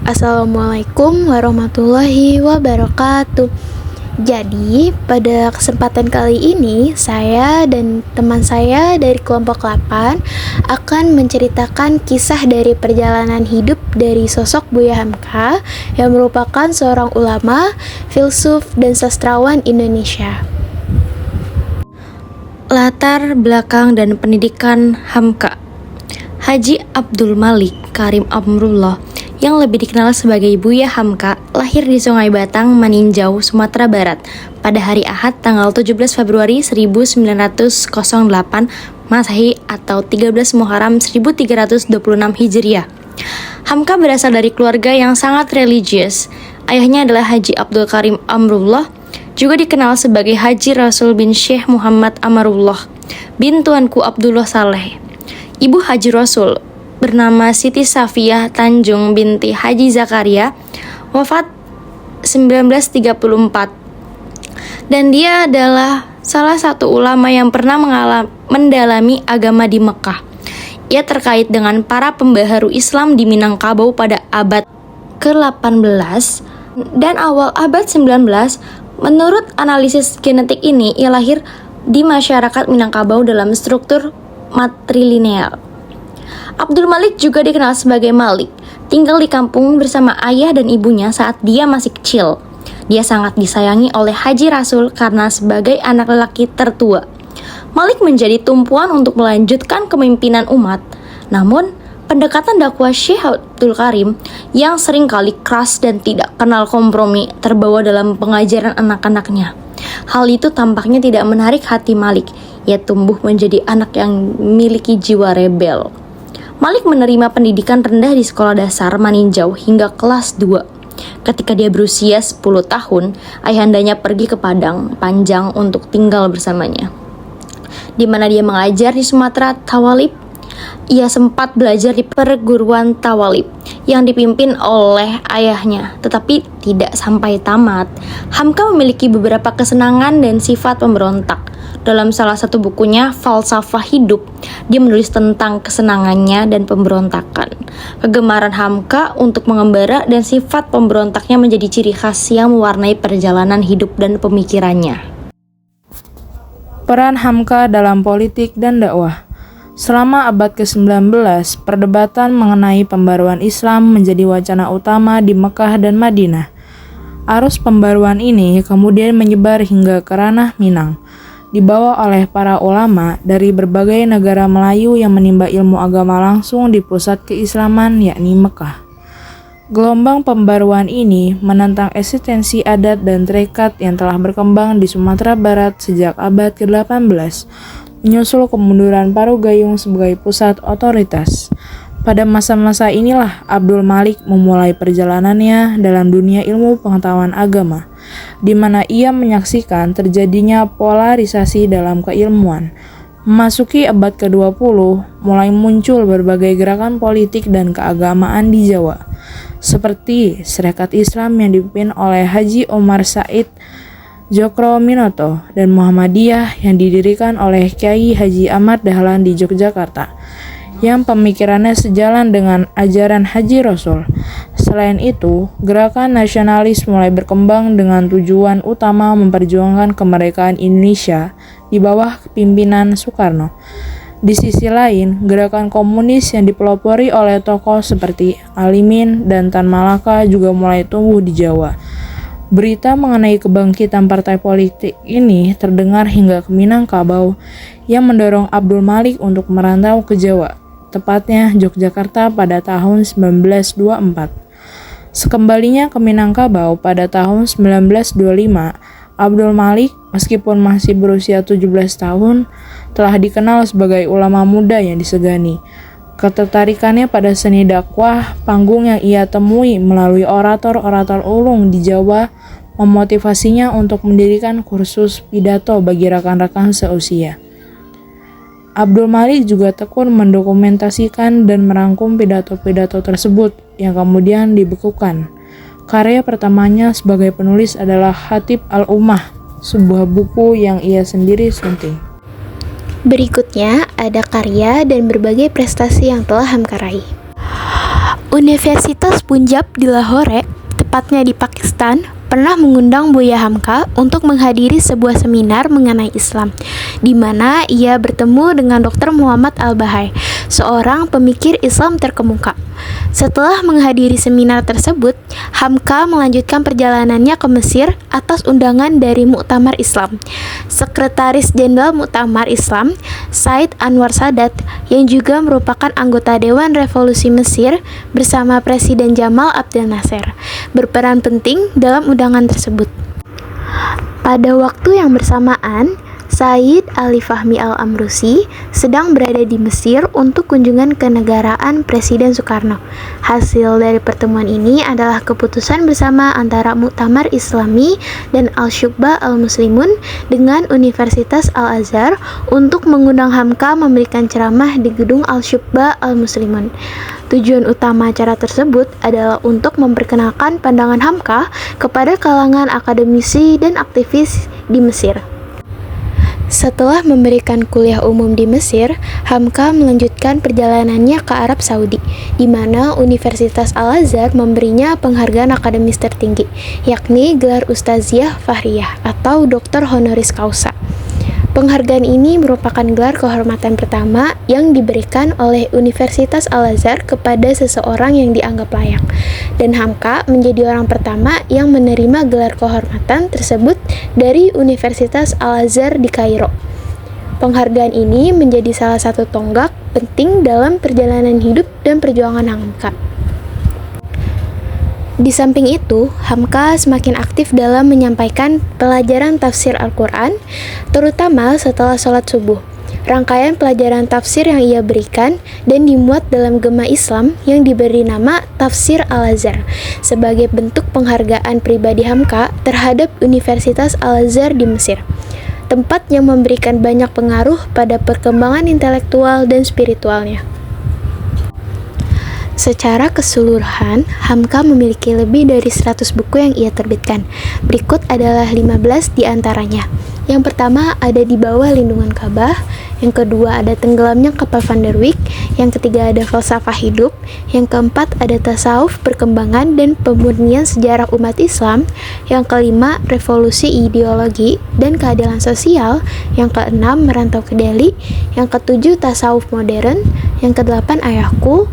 Assalamualaikum warahmatullahi wabarakatuh. Jadi, pada kesempatan kali ini, saya dan teman saya dari kelompok 8 akan menceritakan kisah dari perjalanan hidup dari sosok Buya Hamka yang merupakan seorang ulama, filsuf, dan sastrawan Indonesia. Latar belakang dan pendidikan Hamka. Haji Abdul Malik Karim Amrullah yang lebih dikenal sebagai Buya Hamka lahir di Sungai Batang, Maninjau, Sumatera Barat pada hari Ahad tanggal 17 Februari 1908 Masehi atau 13 Muharram 1326 Hijriah. Hamka berasal dari keluarga yang sangat religius. Ayahnya adalah Haji Abdul Karim Amrullah, juga dikenal sebagai Haji Rasul bin Syekh Muhammad Amarullah bin Tuanku Abdullah Saleh. Ibu Haji Rasul bernama Siti Safiyah Tanjung binti Haji Zakaria, wafat 1934. Dan dia adalah salah satu ulama yang pernah mendalami agama di Mekah. Ia terkait dengan para pembaharu Islam di Minangkabau pada abad ke-18 dan awal abad 19. Menurut analisis genetik ini, ia lahir di masyarakat Minangkabau dalam struktur matrilineal. Abdul Malik juga dikenal sebagai Malik, tinggal di kampung bersama ayah dan ibunya saat dia masih kecil. Dia sangat disayangi oleh Haji Rasul karena sebagai anak lelaki tertua. Malik menjadi tumpuan untuk melanjutkan kepemimpinan umat. Namun, pendekatan dakwah Syekh Abdul Karim yang seringkali keras dan tidak kenal kompromi terbawa dalam pengajaran anak-anaknya. Hal itu tampaknya tidak menarik hati Malik. Ia tumbuh menjadi anak yang memiliki jiwa rebel. Malik menerima pendidikan rendah di sekolah dasar Maninjau hingga kelas 2. Ketika dia berusia 10 tahun, ayahandanya pergi ke Padang Panjang untuk tinggal bersamanya, di mana dia mengajar di Sumatera Tawalib. Ia sempat belajar di perguruan Tawalib yang dipimpin oleh ayahnya, tetapi tidak sampai tamat. Hamka memiliki beberapa kesenangan dan sifat pemberontak. Dalam salah satu bukunya, Falsafah Hidup, dia menulis tentang kesenangannya dan pemberontakan. Kegemaran Hamka untuk mengembara dan sifat pemberontaknya menjadi ciri khas yang mewarnai perjalanan hidup dan pemikirannya. Peran Hamka dalam politik dan dakwah. Selama abad ke-19, perdebatan mengenai pembaruan Islam menjadi wacana utama di Mekah dan Madinah. Arus pembaruan ini kemudian menyebar hingga ke ranah Minang, dibawa oleh para ulama dari berbagai negara Melayu yang menimba ilmu agama langsung di pusat keislaman yakni Mekah. Gelombang pembaruan ini menentang eksistensi adat dan tarekat yang telah berkembang di Sumatera Barat sejak abad ke-18, menyusul kemunduran Paru Gayung sebagai pusat otoritas. Pada masa-masa inilah Abdul Malik memulai perjalanannya dalam dunia ilmu pengetahuan agama, di mana ia menyaksikan terjadinya polarisasi dalam keilmuan. Memasuki abad ke-20, mulai muncul berbagai gerakan politik dan keagamaan di Jawa, seperti Serikat Islam yang dipimpin oleh Haji Omar Said Djokro-Minoto dan Muhammadiyah yang didirikan oleh Kyai Haji Ahmad Dahlan di Yogyakarta, yang pemikirannya sejalan dengan ajaran Haji Rasul. Selain itu, gerakan nasionalis mulai berkembang dengan tujuan utama memperjuangkan kemerdekaan Indonesia di bawah kepemimpinan Soekarno. Di sisi lain, gerakan komunis yang dipelopori oleh tokoh seperti Alimin dan Tan Malaka juga mulai tumbuh di Jawa. Berita mengenai kebangkitan partai politik ini terdengar hingga ke Minangkabau yang mendorong Abdul Malik untuk merantau ke Jawa, tepatnya Yogyakarta pada tahun 1924. Sekembalinya ke Minangkabau pada tahun 1925, Abdul Malik meskipun masih berusia 17 tahun telah dikenal sebagai ulama muda yang disegani. Ketertarikannya pada seni dakwah panggung yang ia temui melalui orator-orator ulung di Jawa memotivasinya untuk mendirikan kursus pidato bagi rekan-rekan seusia. Abdul Malik juga tekun mendokumentasikan dan merangkum pidato-pidato tersebut yang kemudian dibekukan. Karya pertamanya sebagai penulis adalah Khatib Al-Ummah, sebuah buku yang ia sendiri sunting. Berikutnya ada karya dan berbagai prestasi yang telah Hamka raih. Universitas Punjab di Lahore, tepatnya di Pakistan, pernah mengundang Buya Hamka untuk menghadiri sebuah seminar mengenai Islam, di mana ia bertemu dengan Dr. Muhammad Al-Bahai, seorang pemikir Islam terkemuka. Setelah menghadiri seminar tersebut, Hamka melanjutkan perjalanannya ke Mesir atas undangan dari Muktamar Islam. Sekretaris Jenderal Muktamar Islam, Said Anwar Sadat, yang juga merupakan anggota Dewan Revolusi Mesir bersama Presiden Jamal Abdel Nasser, berperan penting dalam undangan tersebut. Pada waktu yang bersamaan, Said Ali Fahmi Al-Amrusi sedang berada di Mesir untuk kunjungan kenegaraan Presiden Soekarno. Hasil dari pertemuan ini adalah keputusan bersama antara Muktamar Islami dan Al-Syubba Al-Muslimun dengan Universitas Al-Azhar untuk mengundang Hamka memberikan ceramah di gedung Al-Syubba Al-Muslimun. Tujuan utama acara tersebut adalah untuk memperkenalkan pandangan Hamka kepada kalangan akademisi dan aktivis di Mesir. Setelah memberikan kuliah umum di Mesir, Hamka melanjutkan perjalanannya ke Arab Saudi, di mana Universitas Al-Azhar memberinya penghargaan akademis tertinggi, yakni gelar Ustaziah Fahriyah atau Doktor Honoris Causa. Penghargaan ini merupakan gelar kehormatan pertama yang diberikan oleh Universitas Al-Azhar kepada seseorang yang dianggap layak, dan Hamka menjadi orang pertama yang menerima gelar kehormatan tersebut dari Universitas Al-Azhar di Kairo. Penghargaan ini menjadi salah satu tonggak penting dalam perjalanan hidup dan perjuangan Hamka. Di samping itu, Hamka semakin aktif dalam menyampaikan pelajaran tafsir Al-Quran, terutama setelah sholat subuh. Rangkaian pelajaran tafsir yang ia berikan dan dimuat dalam Gema Islam yang diberi nama Tafsir Al-Azhar sebagai bentuk penghargaan pribadi Hamka terhadap Universitas Al-Azhar di Mesir, tempat yang memberikan banyak pengaruh pada perkembangan intelektual dan spiritualnya. Secara keseluruhan, Hamka memiliki lebih dari 100 buku yang ia terbitkan. Berikut adalah 15 di antaranya. Yang pertama ada Di Bawah Lindungan Ka'bah, yang kedua ada Tenggelamnya Kapal Van der Wijk, yang ketiga ada Falsafah Hidup, yang keempat ada Tasawuf, Perkembangan dan Pemurnian Sejarah Umat Islam, yang kelima Revolusi Ideologi dan Keadilan Sosial, yang keenam Merantau ke Delhi, yang ketujuh Tasawuf Modern, yang kedelapan Ayahku,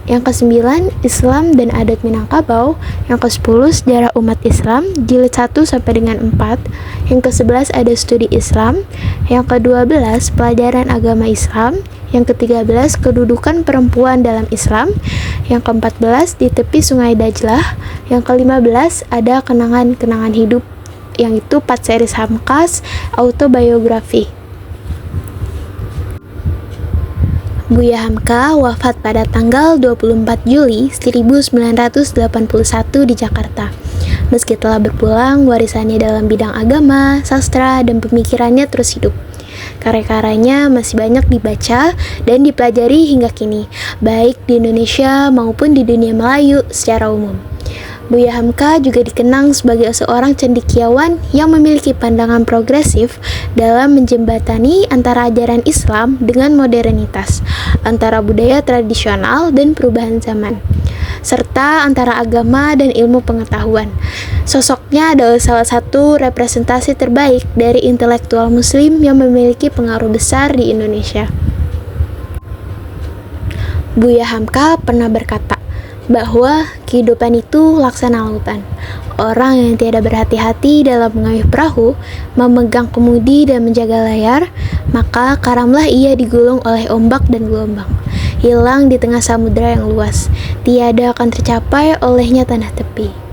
yang ke-9 Islam dan Adat Minangkabau, yang ke-10 Sejarah Umat Islam jilid 1 sampai dengan 4, yang ke-11 ada Studi Islam, yang ke-12 Pelajaran Agama Islam, yang ke-13 Kedudukan Perempuan dalam Islam, yang ke-14 Di Tepi Sungai Dajlah, yang ke-15 ada Kenangan-kenangan Hidup, yang itu 4 series Hamkas autobiografi. Buya Hamka wafat pada tanggal 24 Juli 1981 di Jakarta. Meski telah berpulang, warisannya dalam bidang agama, sastra, dan pemikirannya terus hidup. Karya-karyanya masih banyak dibaca dan dipelajari hingga kini, baik di Indonesia maupun di dunia Melayu secara umum. Buya Hamka juga dikenang sebagai seorang cendekiawan yang memiliki pandangan progresif dalam menjembatani antara ajaran Islam dengan modernitas, antara budaya tradisional dan perubahan zaman, serta antara agama dan ilmu pengetahuan. Sosoknya adalah salah satu representasi terbaik dari intelektual muslim yang memiliki pengaruh besar di Indonesia. Buya Hamka pernah berkata bahwa kehidupan itu laksana lautan. Orang yang tidak berhati-hati dalam mengayuh perahu, memegang kemudi dan menjaga layar, maka karamlah ia digulung oleh ombak dan gelombang, hilang di tengah samudera yang luas, tiada akan tercapai olehnya tanah tepi.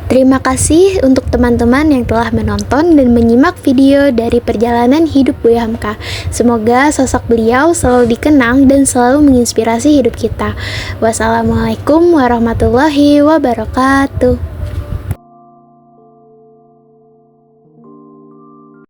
Terima kasih untuk teman-teman yang telah menonton dan menyimak video dari perjalanan hidup Buya Hamka. Semoga sosok beliau selalu dikenang dan selalu menginspirasi hidup kita. Wassalamualaikum warahmatullahi wabarakatuh.